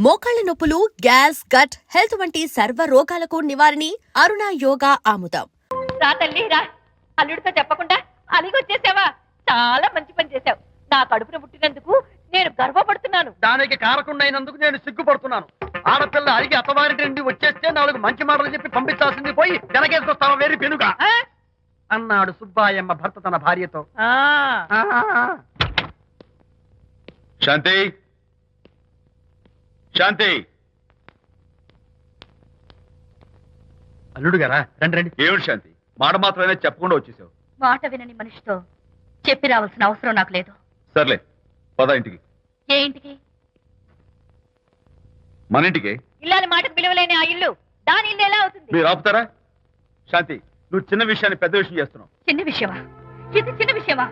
మోకాళ్ల నొప్పులు, gas, gut health వంటి సర్వ రోగాలకు నివారణి అరుణ యోగా ఆముదం. రా తల్లి రా, అల్లుడితో చెప్పకుండా అలిగొచ్చేసావా? చాలా మంచి పని చేశావు. నా కడుపున పుట్టినందుకు నేను గర్వపడుతున్నాను. దానికి కారకుండైనందుకు నేను సిగ్గుపడుతున్నాను. ఆడపిల్ల అడిగి అత్తవారి నుండి వచ్చేస్తే 4 మంచి మాటలు చెప్పి పంపించాల్సింది పోయి వెనకేసుకొస్తావా వేరు పెనుగా అన్నాడు సుబ్బాయమ్మ భర్త తన భార్యతో. శాంతి, శాంతి. అల్లుడు గారా, రండి రండి. ఏమిటి శాంతి, మాట మాత్రమే చెప్పకుండా వచ్చేసావు? మాట వినని మనిషితో చెప్పి రావాల్సిన అవసరం నాకు లేదు. సర్లే, పద ఇంటికి. ఏ ఇంటికి? మన ఇంటికి. ఇల్లాలి మాటకు విలువలేని ఆ ఇల్లు దాని ఇల్లు ఎలా అవుతుంది? మీరు ఆపుతారా? శాంతి, నువ్వు చిన్న విషయాన్ని పెద్ద విషయం చేస్తున్నావు. చిన్న విషయమా? ఇది చిన్న విషయమా?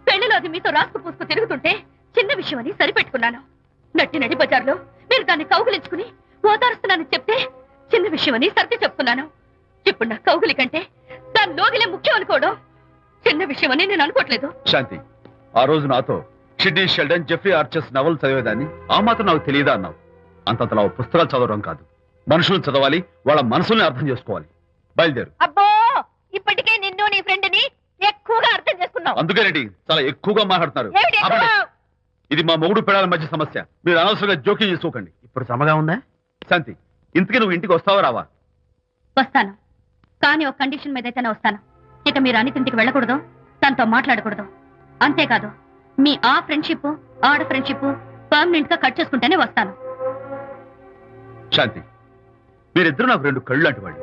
పెళ్లిలో అది మీతో రాసుకు పూసుకు తిరుగుతుంటే చిన్న విషయమని సరిపెట్టుకున్నాను. నడి బజార్లో మీరు దాన్ని కౌగులించుకుని ఓదారుస్తున్నానని చెప్తే చిన్న విషయమని సర్ది చెప్తున్నాను. ఇప్పుడు నా కౌగులి కంటే దాని లోగిలే ముఖ్యం అనుకోవడం చిన్న విషయమని నేను అనుకోవట్లేదు. శాంతి, ఆ రోజు నాతో షిడ్నీ షెల్డన్, జెఫ్రీ ఆర్చర్స్ నవలు చదివేదాన్ని ఆ మాత్రం నాకు తెలియదా అన్నావు. అంతంతలా పుస్తకాలు చదవడం కాదు, మనుషులు చదవాలి, వాళ్ళ మనసుల్ని అర్థం చేసుకోవాలి. బయలుదేరు. అబ్బో, ఇప్పటికే నిన్ను నీ ఫ్రెండ్ ని ఎక్కువగా అర్థం చేసుకున్నావు. అందుకేనండి చాలా ఎక్కువగా మాట్లాడుతున్నారు. ఏమిటి ఎక్కువ? ఇది మా మొగుడు పిల్లల మధ్య సమస్య, మీరు అనవసరంగా జోక్యం చేసుకోకండి. ఇప్పుడు సమగా ఉందా? శాంతి, ఇంతకీ నువ్వు ఇంటికి వస్తావా రావా? వస్తాను, కానీ ఒక కండిషన్ మీద అయితేనే వస్తాను. ఇక మీరు అనితింటికి వెళ్ళకూడదు, తనతో మాట్లాడకూడదు. అంతేకాదు, మీ ఆ ఫ్రెండ్షిప్ ఆడ ఫ్రెండ్షిప్ పర్మనెంట్ గా కట్ చేసుకుంటేనే వస్తాను. శాంతి, మీరిద్దరు నాకు 2 కళ్ళు లాంటి వాళ్ళు.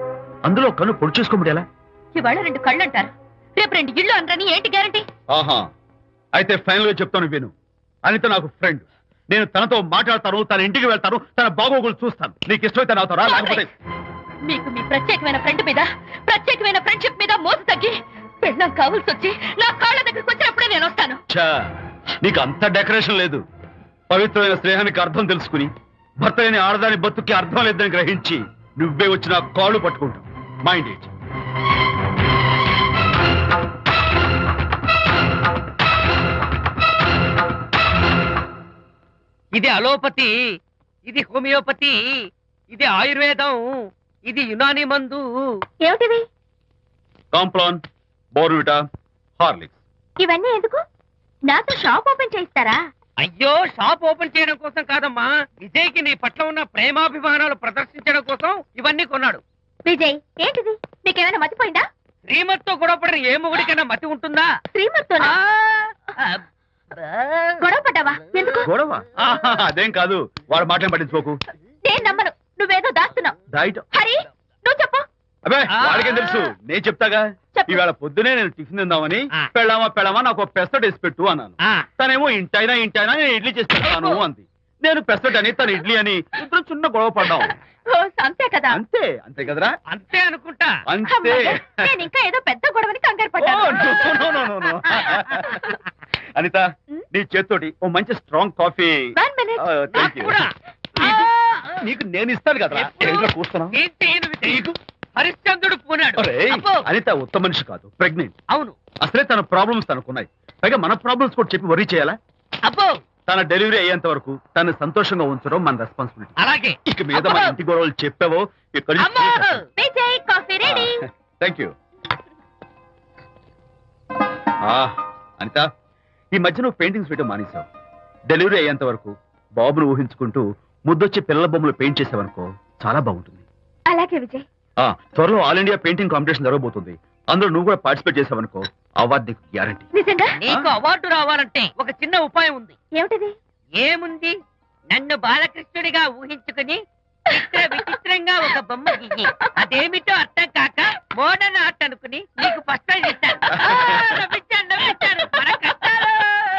అందులో కన్ను పొడి చేసుకోమడి ఎలా? ఇవాళ 2 కళ్ళు అంటారు, రేపు 2 ఇళ్ళు అంటారని ఏంటి గ్యారంటీ? ఆహా, అయితే ఫైనల్ గా చెప్తాను విను. అనిత నాకు ఫ్రెండ్. నేను తనతో మాట్లాడతాను, తన ఇంటికి వెళ్తాను, తన బాగోగులు చూస్తాను. నీకు ఇష్టమైతే నాతో రా, లేకపోతే మీకు మీ ప్రత్యేకమైన ఫ్రెండ్ మీద, ప్రత్యేకమైన ఫ్రెండ్షిప్ మీద మోసు తగ్గి పెళ్ళం కావాల్సి వచ్చి నా కాళ్ళ దగ్గరికి వచ్చినప్పుడే నేను వస్తాను. ఛా, నీకు అంత డెకరేషన్ లేదు. పవిత్రమైన స్నేహానికి అర్థం తెలుసుకుని భర్త లేని ఆడదాని బతుక్కి అర్థం లేదని గ్రహించి నువ్వే వచ్చి నా కాళ్ళు పట్టుకుంటావు. Mind it. ఇది అలోపతి, ఇది హోమియోపతి, ఇది ఆయుర్వేదం, ఇది యునాని మందు. ఏమిటివి? Complan, Bournvita, Horlicks. ఇవన్నీ ఎందుకు? నాతో షాప్ ఓపెన్ చేయిస్తారా? అయ్యో, షాప్ ఓపెన్ చేయడం కోసం కాదమ్మా, విజయ్కి నీ పట్ల ఉన్న ప్రేమాభిమానాలు ప్రదర్శించడం కోసం ఇవన్నీ కొన్నాడు. విజయ్, ఏంటిది? నీకేమైనా మతిపోయిందా? శ్రీమతితో గొడవపడిన ఏ మొగుడికైనా మతి ఉంటుందా? శ్రీమతితో గొడవ పడ్డావా? ఎందుకు? గొడవ? ఆహా, అదేం కాదు. వాడు మాటలు పట్టించుకోకు. నేను నమ్మను, నువ్వేదో దాస్తున్నావు. డైట్. హరి, నువ్వు చెప్పు. అబ్బే, వాడికేం తెలుసు, నేను చెప్తాగా. చెప్పు. ఈవేళ పొద్దునే నేను టిఫిన్ తిందామని పెళ్ళామా నాకు ఒక పెసరట్ వేసి పెట్టు అన్నాను. తనేమో ఇంటైనా నేను ఇడ్లీ చేసి పెడతాను అంది. నేను పెసరట్ అని, తను ఇడ్లీ అని, ఇద్దరు చిన్న గొడవ పడ్డాం. అంతే కదా? అంతే, అంతే కదరా? అంతే అనుకుంటా. అంతే. నేను ఇంకా ఏదో పెద్ద గొడవని కంగారు పడ్డాను. అనిత, నీ చేత్తోటి ఓ మంచి strong coffee. 1 minute. Thank you. నీకు నేను ఇస్తాను కదరా. కూర్చున్నా. హరిశ్చంద్రుడు పూనాడు. అనిత ఉత్తమ మనిషి కాదు, ప్రెగ్నెంట్. అవును. అసలే తన ప్రాబ్లమ్స్ తనకున్నాయి, పైగా మన ప్రాబ్లమ్స్ కూడా చెప్పి వరీ చేయాలా? అబ్బో, తన డెలివరీ అయ్యేంత వరకు తను సంతోషంగా ఉంచడం మన రెస్పాన్సిబిలిటీ. అలాగే. ఇక మీద మన ఇంటి గొడవలు చెప్పావో ఇక్కడ. Vijay, coffee ready. Thank you. Anitha, ఈ మధ్య నువ్వు పెయింటింగ్స్ వేయడం మానేశావు. డెలివరీ అయ్యేంత వరకు బాబును ఊహించుకుంటూ ముద్దొచ్చి పిల్లల బొమ్మలు పెయింట్ చేసావనుకో, చాలా బాగుంటుంది. అలాగే విజయ్. త్వరలో ఆల్ ఇండియా పెయింటింగ్ కాంపిటీషన్ జరగబోతుంది. అందులో నువ్వు కూడా పార్టిసిపేట్ చేసావనుకో, అవార్డు నీకు గ్యారంటీ. నిజంగా? నీకు అవార్డు రావాలంటే ఒక చిన్న ఉపాయం ఉంది. ఏమిటిది? ఏముంది, నన్ను బాలకృష్ణుడిగా ఊహించుకుని విచిత్రంగా ఒక బొమ్మ గీయి. అదేమిటో అర్థం కాక మోడర్న్ ఆర్ట్ అనుకుని నీకు ఫస్ట్ ప్రైజ్ ఇస్తాను.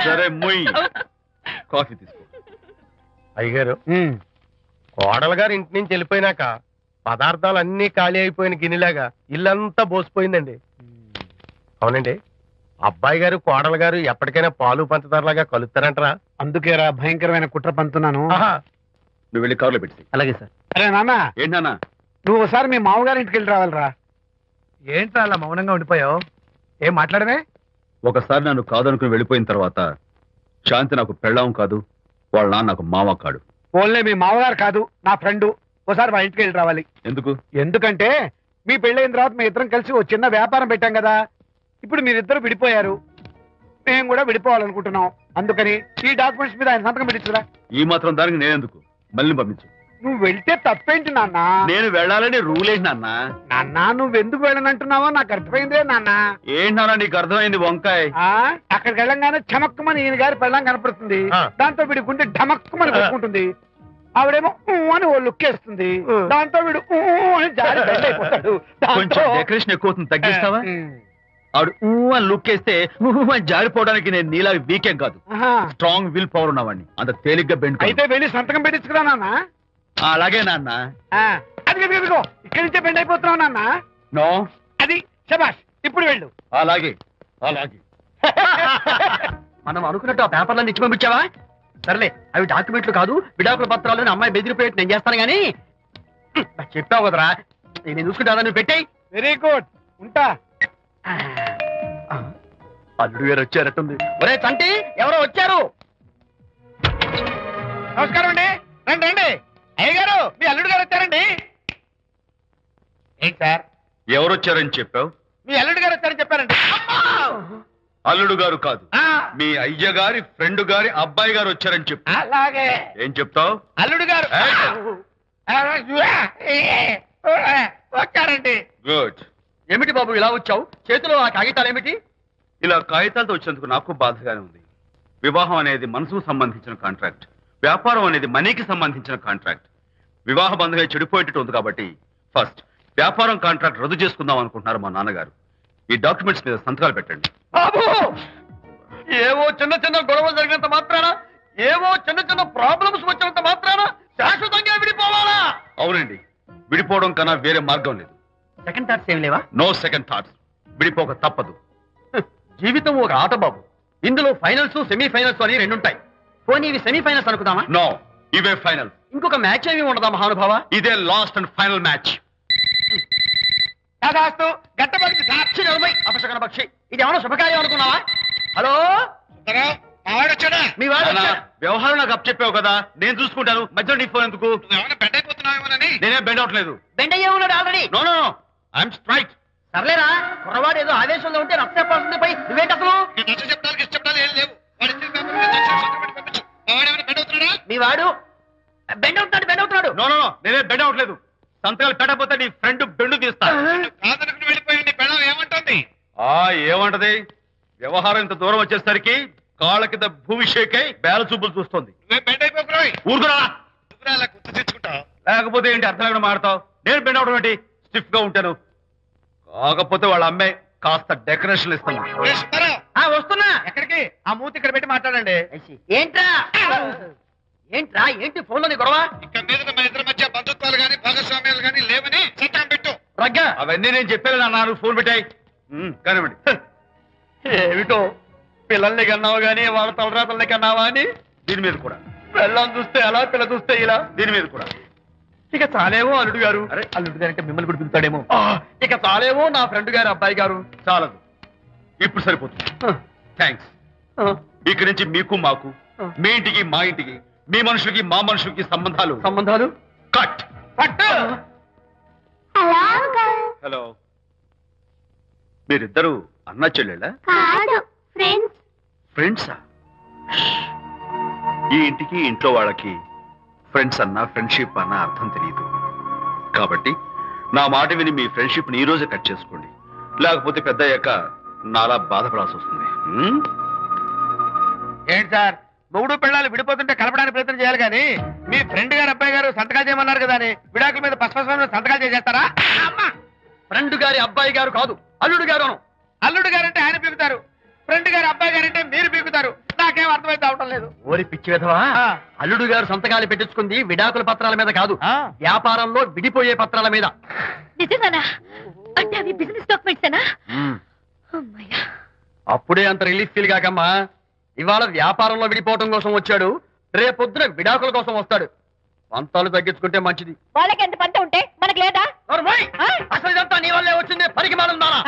సరే, మొయ్ కాఫీ తీసుకో. అయ్యగారు, కోడలు గారు ఇంటి నుంచి వెళ్ళిపోయినాక పదార్థాలు అన్ని ఖాళీ అయిపోయిన గిన్నెలాగా ఇల్లంతా బోసిపోయిందండి. అవునండి, అబ్బాయి గారు కోడలు గారు ఎప్పటికైనా పాలు పంచదారలాగా కలుస్తారంటరా? అందుకేరా భయంకరమైన కుట్ర పంతున్నాను. నువ్వు వెళ్ళి కారులో పెట్టి. అలాగే సార్. అరే నాన్న, ఏంటన్నా? నువ్వు ఒకసారి మీ మామగారి ఇంటికి వెళ్ళి రావాలరా. ఏంట్రా అలా మౌనంగా ఉండిపోయావు? ఏం మాట్లాడమే? ఒకసారి నన్ను కాదనుకుని వెళ్ళిపోయిన తర్వాత శాంతి నాకు పెళ్ళాం కాదు, వాళ్ళ నాన్న నాకు మామ కాడు. పోన్లే మీ మామగారు కాదు నా ఫ్రెండ్, ఒకసారి మా ఇంటికి వెళ్ళి రావాలి. ఎందుకు? ఎందుకంటే మీ పెళ్ళైన తర్వాత మీ ఇద్దరం కలిసి ఓ చిన్న వ్యాపారం పెట్టాం కదా. ఇప్పుడు మీరిద్దరు విడిపోయారు, మేము కూడా విడిపోవాలనుకుంటున్నాం. అందుకని ఈ డాక్యుమెంట్స్ మీద ఆయన సంతకం పెట్టించురా. ఈ మాత్రం దానికి నేనెందుకు? మళ్ళీ పంపించు. నువ్వు వెళ్తే తప్పేంటి నాన్న? నేను వెళ్ళాలని రూల్ ఏంటి నాన్న? నాన్న నువ్వెందుకు వెళ్ళనంటున్నావో నాకు అర్థమైందే నాన్న. ఏంటి నాన్న నీకు అర్థమైంది వంకాయ? అక్కడికి వెళ్ళంగానే చమక్కుమని ఈయన గారి పెళ్ళం కనపడుతుంది. ఆ. దాంతో వీడి గుండె ఢమక్కుమని కొట్టుకుంటుంది. ఆవిడేమో ఊ అని ఓ లుక్ వేస్తుంది. దాంతో వీడు ఊ అని జారి బెండ్ అయిపోతాడు. కొంచెం డెకరేషన్ ఎక్కువ అవుతుంది, తగ్గిస్తావా? ఆవిడ ఊ అని లుక్ వేస్తే ఊ అని జారిపోవడానికి నేను నీలా వీకేం కాదు, స్ట్రాంగ్ విల్ పవర్ ఉన్నవాడిని. అంత తేలిగ్గా బెండ్ అయితే వెళ్ళి సంతకం పెట్టించుకురా నాన్న. అలాగే నాన్న. అది ఇదిగో ఇక్కడి నుంచే బెండ్ అయిపోతున్నావు నాన్న. నో, అది శబాష్, ఇప్పుడు వెళ్ళు. అలాగే అలాగే. మనం అనుకున్నట్టు ఆ పేపర్లను ఇచ్చి పంపించావా? సర్లే, అవి డాక్యుమెంట్లు కాదు, విడాకుల పత్రాలు. అమ్మాయి బెదిరిపోయేట్టు నేను చేస్తాను గానీ చెప్పావు కదరా, నేను చూసుకుంటా. నువ్వు పెట్టాయి. వెరీ గుడ్, ఉంటా. అల్లుడు గారు వచ్చారట్టుంది. ఒరే చంటి, ఎవరో వచ్చారు. నమస్కారం అండి. రండి రండి. అయ్యగారు, మీ అల్లుడు గారు వచ్చారండి. ఏంటి సార్? ఎవరొచ్చారని చెప్పావు? మీ అల్లుడు గారు వచ్చారని చెప్పారండి. అల్లుడు గారు కాదు, మీ అయ్య గారి ఫ్రెండ్ గారి అబ్బాయి గారు వచ్చారని చెప్పు. అలాగే. ఏం చెప్తావు? అల్లుడు గారు వచ్చారండి. గుడ్. ఏమిటి బాబు ఇలా వచ్చావు? చేతిలో ఆ కాగితాలు ఏమిటి? ఇలా కాగితాలతో వచ్చినందుకు నాకు బాధగానే ఉంది. వివాహం అనేది మనసుకు సంబంధించిన కాంట్రాక్ట్, వ్యాపారం అనేది మనీకి సంబంధించిన కాంట్రాక్ట్. వివాహ బంధంగా చెడిపోయేటట్టు ఉంది కాబట్టి ఫస్ట్ వ్యాపారం కాంట్రాక్ట్ రద్దు చేసుకుందాం అనుకుంటున్నారు మా నాన్నగారు. ఈ డాక్యుమెంట్స్ మీద సంతకాలు పెట్టండి. బాబు, ఏవో చిన్న చిన్న గొడవలు జరిగినంత మాత్రాన, ఏవో చిన్న చిన్న ప్రాబ్లమ్స్ వచ్చినంత మాత్రాన శాశ్వతంగా విడిపోవాలా? అవునండి, విడిపోవడం కన్నా వేరే మార్గం లేదు. సెకండ్ థాట్స్ ఏమి లేవా? No second thoughts. విడిపోక తప్పదు. జీవితం ఒక ఆట బాబు. ఇందులో ఫైనల్స్, సెమీఫైనల్స్ అని రెండుంటాయి. పోనీ ఇవి సెమీఫైనల్స్ అనుకుందామా? నో, ఇవే ఫైనల్. ఇంకొక మ్యాచ్ ఏమి ఉండదా మహానుభావ? ఇదే లాస్ట్ అండ్ ఫైనల్ మ్యాచ్. దాదాస్తు గట్టబడి సాక్షి సాక్షి అపశకన పక్షి, ఇది ఏమన్నా శుభకార్యం అనుకున్నావా? హలో, వచ్చాడా? మీ వాడు నాన్న, వచ్చాడా? వ్యవహారం నాకు అప్ చెప్పావు కదా, నేను చూసుకుంటాను. మధ్యలో నీ ఫోన్ ఎందుకు? ఏమైనా బెడ్ అయిపోతున్నావేమోనని. నేనే బెండ్ అవట్లేదు. బెండ్ అయ్యే ఉన్నాడు already. No no no, I'm straight. సర్లేరా, కుర్రవాడు ఏదో ఆవేశంలో ఉంటే రక్త చెప్పాల్సింది పోయి నువ్వేంటి అసలు? చెప్తాను ఏం లేవు. వాడి ఇచ్చిన పేపర్ మీద అక్షరం సంతకం పెట్టి పంపించు. మా వాడు ఏమైనా బెడ్ అవుతున్నాడా? మీ వాడు బెండ్ అవుతున్నాడు. నో నో నో, నేనే బెండ్ అవట్లేదు. సంతకాలు పెట్టకపోతే నీ ఫ్రెండ్ బెండు తీస్తా. కాదనుకుని వెళ్ళిపోయి నీ పెళ్ళం ఏమంటుంది? ఏమంటది? వ్యవహారం ఇంత దూరం వచ్చేసరికి కాళ్ళ కింద భూమిషేకై బేల చూపులు చూస్తుంది. నువ్వే బెడ్ అయిపోకురాయి. ఊరుకురా, అలా గుర్తు తెచ్చుకుంటావు. లేకపోతే ఏంటి అర్థం లేకుండా మాడతావు? నేను బెండ్ అవడం ఏంటి? స్టిఫ్ గా ఉంటాను. కాకపోతే వాళ్ళ అమ్మాయి కాస్త డెకరేషన్ ఇస్తాను. వస్తున్నా. ఎక్కడికి? ఆ మూతి ఇక్కడ పెట్టి మాట్లాడండి. ఏంట్రా ఏంటి ఫోన్ లోని గొడవ? ఇక్కడ మీద మన ఇద్దరి మధ్య బంధుత్వాలు గాని భాగస్వామ్యాలు గాని లేవని సంతకం పెట్టు. రగ్గా అవన్నీ నేను చెప్పాను అన్నారు. ఫోన్ పెట్టాయి కానివ్వండి. ఏమిటో, పిల్లల్ని కన్నావు గానీ వాళ్ళ తలరాతల్ని కన్నావా అని. దీని మీద కూడా, పిల్లల్ని చూస్తే అలా, పిల్ల చూస్తే ఇలా. దీని మీద కూడా. ఇక చాలేమో అల్లుడు గారు. అరే, అల్లుడు గారు అంటే మిమ్మల్ని కూడా పిలుతాడేమో. ఇక చాలేమో నా ఫ్రెండ్ గారు అబ్బాయి గారు. చాలదు, ఇప్పుడు సరిపోతుంది. థ్యాంక్స్. ఇక్కడి నుంచి మీకు మాకు, మీ ఇంటికి మా ఇంటికి, మీ మనుషులకి మా మనుషులకి సంబంధాలు కట్. పట్టు. హలో, మీరిద్దరు అన్న చెల్లెళ్ళా? ఫ్రెండ్సా? ఈ ఇంటికి ఇంట్లో వాళ్ళకి ఫ్రెండ్స్ అన్న, ఫ్రెండ్షిప్ అన్న అర్థం తెలియదు. కాబట్టి నా మాట విని మీ ఫ్రెండ్షిప్ ని ఈ రోజే కట్ చేసుకోండి, లేకపోతే పెద్ద అయ్యాక నాలా బాధపడాల్సి వస్తుంది. ఏంటి సార్, మొగుడు పిల్లలు విడిపోతుంటే కలపడానికి ప్రయత్నం చేయాలి కానీ మీ ఫ్రెండ్ గారు అబ్బాయి గారు సంతకాలు చేయమన్నారు కదా అని విడాకుల మీద పసుపస్వామి సంతకాలు చేసేస్తారా? ఫ్రెండ్ గారి అబ్బాయి గారు కాదు, అల్లుడు గారు. అల్లుడు గారంటే ఆయన పీకుతారు, ఫ్రెండ్ గారు అబ్బాయి గారంటే మీరు పీకుతారు. నాకేం అర్థమైతే అవటం లేదు. ఓరి పిచ్చి విధవా, అల్లుడు గారు సంతకాలు పెట్టించుకుంది విడాకుల పత్రాల మీద కాదు, వ్యాపారంలో విడిపోయే పత్రాల మీద. నిజంగానా? అంటే అవి బిజినెస్ డాక్యుమెంట్సేనా? అమ్మయ్యా. అప్పుడే అంత రిలీఫ్ ఫీల్ కాకమ్మా. ఇవాళ వ్యాపారంలో విడిపోవటం కోసం వచ్చాడు, రేపొద్దున విడాకుల కోసం వస్తాడు. పంతాలు తగ్గించుకుంటే మంచిది. వాళ్ళకి ఎంత పంట ఉంటే మనకు లేదా? అసలు ఇదంతా నీ వల్లే వచ్చింది, పరికిమాలం దానా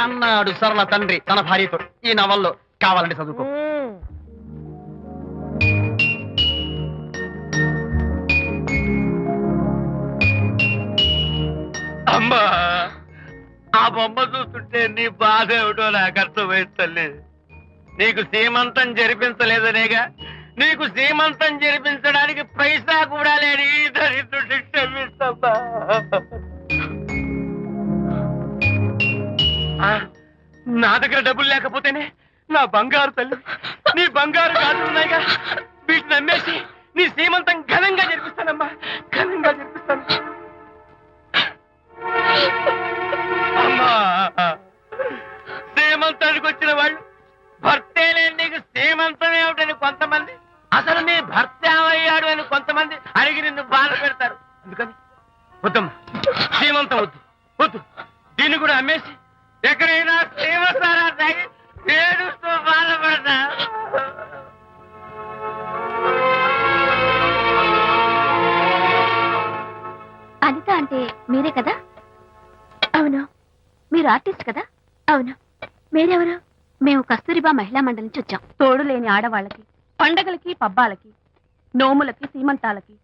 అన్నాడు సరళ తండ్రి తన భార్యతో. ఈ నవల్లో కావాలంటే చదువుకో. అమ్మా ఆ బొమ్మ చూస్తుంటే నీ బాధ ఏమిటో నాకు అర్థమైంది తల్లి. నీకు సీమంతం జరిపించలేదనేగా, నీకు సీమంతం జరిపించడానికి పైసా కూడా లేని ఈ దరిద్రుడిని క్షమిస్తమ్మా. నా దగ్గర డబ్బులు లేకపోతేనే నా బంగారు తల్లి, నీ బంగారు గాజులు ఉన్నాయిగా, వీటిని అమ్మేసి నీ సీమంతం ఘనంగా జరిపిస్తానమ్మా, ఘనంగా జరిపిస్తాను. అమ్మా సీమంతానికి వచ్చిన వాళ్ళు భర్తే లేని నీకు సీమంతం ఏమిటని కొంతమంది, అసలు నీ భర్త ఏమయ్యాడు అని కొంతమంది అడిగి నిన్ను బాధ పెడతారు. అందుకని వద్దమ్మా, సీమంతం వద్దు వద్దు, దీన్ని కూడా అమ్మేసి ఎక్కడైనా సీమసారా తాగి ఏడుస్తూ బాధపడతా. అనిత అంటే మీరే కదా? అవును. మీరు ఆర్టిస్ట్ కదా? అవును. మీరెవరు? మేము కస్తూరిబా మహిళా మండలి నుంచి వచ్చాం. తోడు లేని ఆడవాళ్ళకి, పండగలకి, పబ్బాలకి, నోములకి, సీమంతాలకి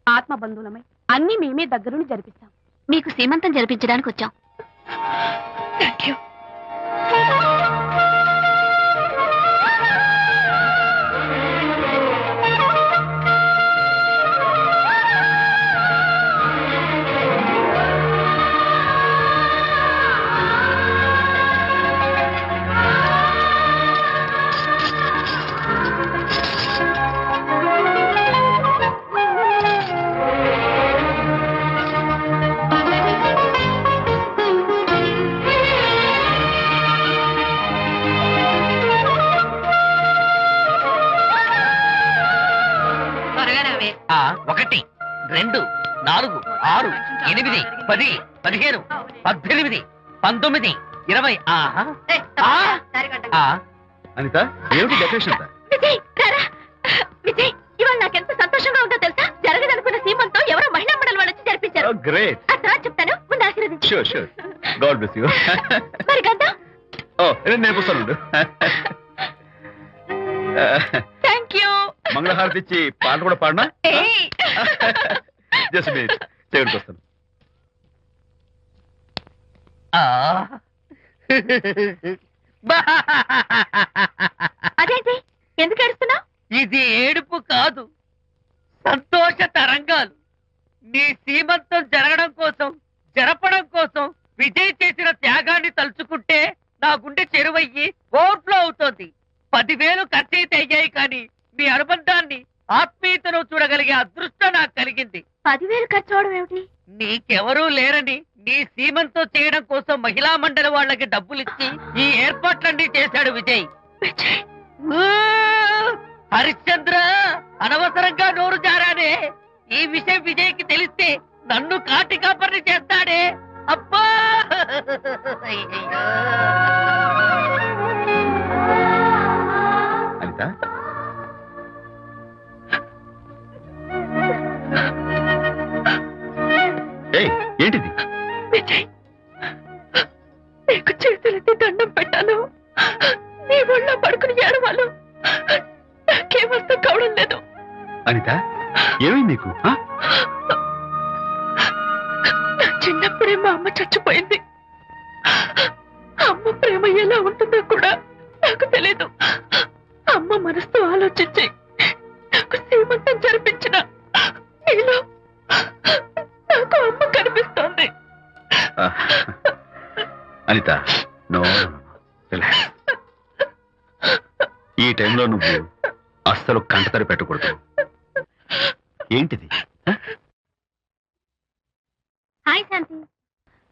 ఆత్మబంధువులమై అన్ని మేమే దగ్గరుండి జరిపిస్తాం. మీకు సీమంతం జరిపించడానికి వచ్చాం. Thank you. ఆ 1 2 4 6 8 10 15 18 19 20. ఆహా అనిత, ఏమిటి డెకరేషన్ అంతా? విజయ్ రారా. విజయ్, ఇవాళ నాకెంత సంతోషంగా ఉందో తెలుసా? జరగదనుకున్న సీమంతో ఎవరో మహిళా మండలి వాళ్ళు వచ్చి జరిపించారు. గ్రేట్. ఆ తర్వాత చెప్తాను, ముందు ఆశీర్వదించు. Sure sure. God bless you. మరి గద్దా? ఓ నేను పుస్తాను. Thank you. మంగళహారతి ఇచ్చి పాట కూడా పాడనా? ఏయ్. జస్ట్ మినిట్, చేయడానికి వస్తాను. అదేంటి, ఎందుకు ఏడుస్తున్నావు? ఇది ఏడుపు కాదు, సంతోష తరంగాలు. నీ సీమంతం జరగడం కోసం, జరపడం కోసం విజయ్ చేసిన త్యాగాన్ని తలుచుకుంటే నా గుండె చెరువయ్యి ఓవర్ఫ్లో అవుతోంది. 10,000 ఖర్చయితే అయ్యాయి, కానీ మీ అనుబంధాన్ని, ఆత్మీయతను చూడగలిగే అదృష్టం నాకు కలిగింది. 10,000 ఖర్చు అవడం ఏమిటి? నీకెవరూ లేరని నీ సీమంతం చేయడం కోసం మహిళా మండలి వాళ్ళకి డబ్బులిచ్చి ఈ ఏర్పాట్లన్నీ చేశాడు విజయ్. ఊ! హరిశ్చంద్ర, అనవసరంగా నోరు జారానే. ఈ విషయం విజయ్కి తెలిస్తే నన్ను కాటి కాపర్ని చేస్తాడే. అబ్బా! అనిత, ఏంటిది? విజయ్, నీకు చేతులెత్తి దండం పెట్టాను. నీ ఒళ్ళో పడుకుని ఏడవాలు నాకేం అర్థం కావడం లేదు. అనిత, ఏమైంది నీకు? నా చిన్నప్పుడే మా అమ్మ చచ్చిపోయింది. అమ్మ ప్రేమ ఎలా ఉంటుందో కూడా నాకు తెలీదు. అమ్మ మనసుతో ఆలోచించి నాకు సీమంతం జరిపించిన నీలో నాకు అమ్మ కనిపిస్తోంది. అనిత, నో, ఈ టైంలో నువ్వు అస్సలు కంటతడి పెట్టకూడదు. ఏంటిది? హాయ్ శాంతి.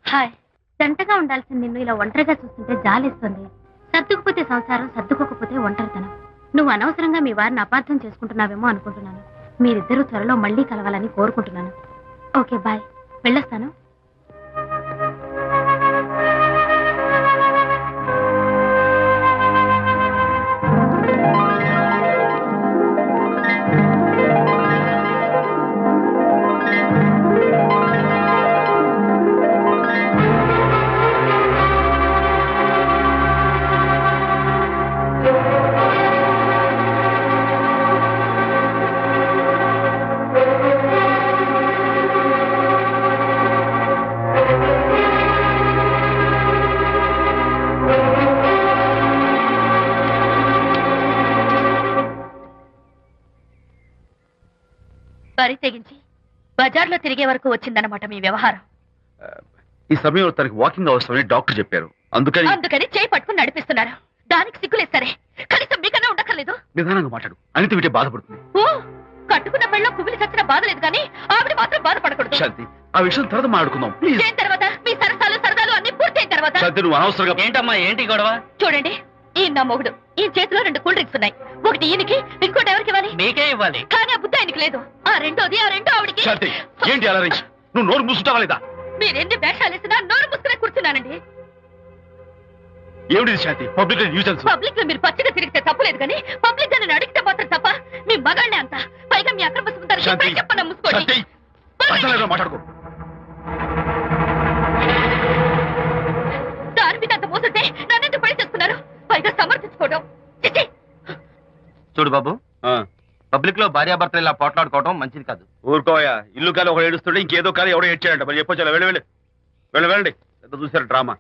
హాయ్. జంటగా ఉండాల్సిన నిన్ను ఇలా ఒంటరిగా చూస్తుంటే జాలేస్తుంది. సర్దుకుపోతే సంసారం, సర్దుకోకపోతే ఒంటరితనం. నువ్వు అనవసరంగా మీ వారిని అపార్థం చేసుకుంటున్నావేమో అనుకుంటున్నాను. మీరిద్దరూ త్వరలో మళ్ళీ కలవాలని కోరుకుంటున్నాను. Okay, bye. వెళ్ళొస్తాను. తెగించి బజార్లో తిరిగే వరకు వచ్చిందన్నమాట మీ వ్యవహారం. ఈ సమయంలో తనకి వాకింగ్ అవసరమని డాక్టర్ చెప్పారు. అందుకని చేయి పట్టుకుని నడిపిస్తున్నారు. దానికి సిగ్గులేదు సరే, కనీసం మీకన్నా ఉండక్కర్లేదు. నిదానంగా మాట్లాడు. అనిత వింటే బాధపడుతుంది. ఓ, కట్టుకున్న పెళ్ళలో కుమిలి చచ్చిన బాధ లేదు కానీ ఆవిడ మాత్రం బాధపడకూడదు. శాంతి, ఆ విషయం తర్వాత మాట్లాడుకుందాం ప్లీజ్. దేని తర్వాత? మీ సరదాలు అన్ని పూర్తయిన తర్వాత. శాంతి, నువ్వు అనవసరంగా ఏంటమ్మా ఏంటి గొడవ? చూడండి, ఈయన నా మొగుడు. ఈ చేతిలో 2 కూల్ డ్రింక్స్ ఉన్నాయి. ఒకటి ఈయనకి, ఇంకోటి ఎవరికి ఇవ్వాలి? మీకే ఇవ్వాలి. కానీ ఆ బుద్ధి ఆయనకి లేదు. ఆ రెండో ఆవిడికి. శాంతి, ఏంటి అలా రేయ్? నువ్వు నోరు మూసుకుంటావా లేదా? మీరెన్ని వేషాలు వేసినా నోరు ముసుకునే కూర్చున్నానండి. ఏమిటి శాంతి? Public nuisance. పబ్లిక్ లో మీరు పచ్చిగా తిరిగితే తప్పలేదు కానీ పబ్లిక్ గా నన్ను అడిగితే మాత్రం తప్ప. మీ మగాళ్ళే అంత. పైగా మీ అక్రమ సుందరం శాంతి, చెప్పన్నా ముసుకోండి. శాంతి, అసలు మాట్లాడుకో. దాని మీద అంత మోసంటే నన్నెందుకు పడి చేసుకున్నారు? పైగా సమర్థించుకోవడం. చిచ్చి! చూడు బాబు, పబ్లిక్ లో భార్యాభర్తలు ఇలా పోట్లాడుకోవడం మంచిది కాదు. ఊరుకోయా. ఇల్లు కాలి ఒకడు ఏడుస్తుంటే ఇంకేదో కాలి ఎవడో ఏడ్చాడంట. మరి చెప్పొచ్చు. వెళ్ళండి పెద్ద చూసారు డ్రామా.